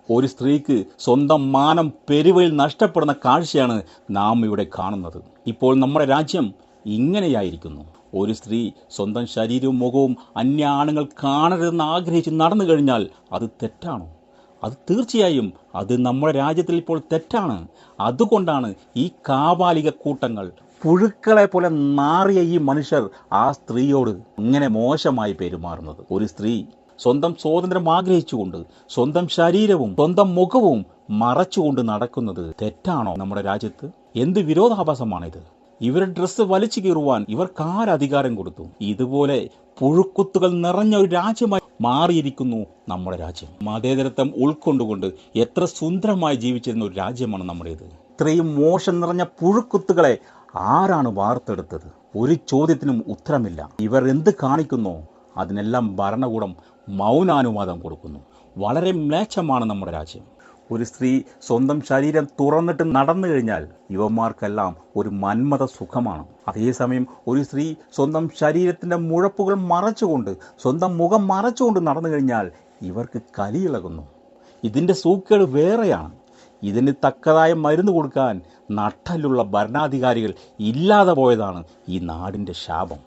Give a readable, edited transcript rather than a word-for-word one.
ഒരു സ്ത്രീക്ക് സ്വന്തം മാനം പെരുവയിൽ നഷ്ടപ്പെടുന്ന കാഴ്ചയാണ് നാം ഇവിടെ കാണുന്നത്. ഇപ്പോൾ നമ്മുടെ രാജ്യം ഇങ്ങനെയായിരിക്കുന്നു. ഒരു സ്ത്രീ സ്വന്തം ശരീരവും മുഖവും അന്യ ആണുങ്ങൾ കാണരുതെന്ന് ആഗ്രഹിച്ച് നടന്നു കഴിഞ്ഞാൽ അത് തെറ്റാണോ? അത് തീർച്ചയായും അത് നമ്മുടെ രാജ്യത്തിൽ ഇപ്പോൾ തെറ്റാണ്. അതുകൊണ്ടാണ് ഈ കാപാലിക കൂട്ടങ്ങൾ, പുഴുക്കളെ പോലെ നാറിയ ഈ മനുഷ്യർ ആ സ്ത്രീയോട് ഇങ്ങനെ മോശമായി പെരുമാറുന്നത്. ഒരു സ്ത്രീ സ്വന്തം സ്വാതന്ത്ര്യം ആഗ്രഹിച്ചുകൊണ്ട് സ്വന്തം ശരീരവും സ്വന്തം മുഖവും മറച്ചുകൊണ്ട് നടക്കുന്നത് തെറ്റാണോ നമ്മുടെ രാജ്യത്ത്? എന്ത് വിരോധാഭാസമാണിത്? ഇവരുടെ ഡ്രസ്സ് വലിച്ചു കീറുവാൻ ഇവർക്ക് ആരധികാരം കൊടുത്തു? ഇതുപോലെ പുഴുക്കുത്തുകൾ നിറഞ്ഞ ഒരു രാജ്യമായി മാറിയിരിക്കുന്നു നമ്മുടെ രാജ്യം. മതേതരത്വം ഉൾക്കൊണ്ടുകൊണ്ട് എത്ര സുന്ദരമായി ജീവിച്ചിരുന്ന ഒരു രാജ്യമാണ് നമ്മുടേത്. ഇത്രയും മോശം നിറഞ്ഞ പുഴുക്കുത്തുകളെ ആരാണ് വാർത്തെടുത്തത്? ഒരു ചോദ്യത്തിനും ഉത്തരമില്ല. ഇവർ എന്ത് കാണിക്കുന്നോ അതിനെല്ലാം ഭരണകൂടം മൗനാനുവാദം കൊടുക്കുന്നു. വളരെ മ്ലേച്ഛമാണ് നമ്മുടെ രാജ്യം. ഒരു സ്ത്രീ സ്വന്തം ശരീരം തുറന്നിട്ട് നടന്നു കഴിഞ്ഞാൽ ഇവന്മാർക്കെല്ലാം ഒരു മന്മത സുഖമാണ്. അതേസമയം ഒരു സ്ത്രീ സ്വന്തം ശരീരത്തിൻ്റെ മുഴപ്പുകൾ മറച്ചുകൊണ്ട് സ്വന്തം മുഖം മറച്ചുകൊണ്ട് നടന്നു കഴിഞ്ഞാൽ ഇവർക്ക് കലിയിളകുന്നു. ഇതിൻ്റെ സൂക്കേട് വേറെയാണ്. ഇതിന് തക്കതായ മരുന്ന് കൊടുക്കാൻ നട്ടലുള്ള ഭരണാധികാരികൾ ഇല്ലാതെ പോയതാണ് ഈ നാടിൻ്റെ ശാപം.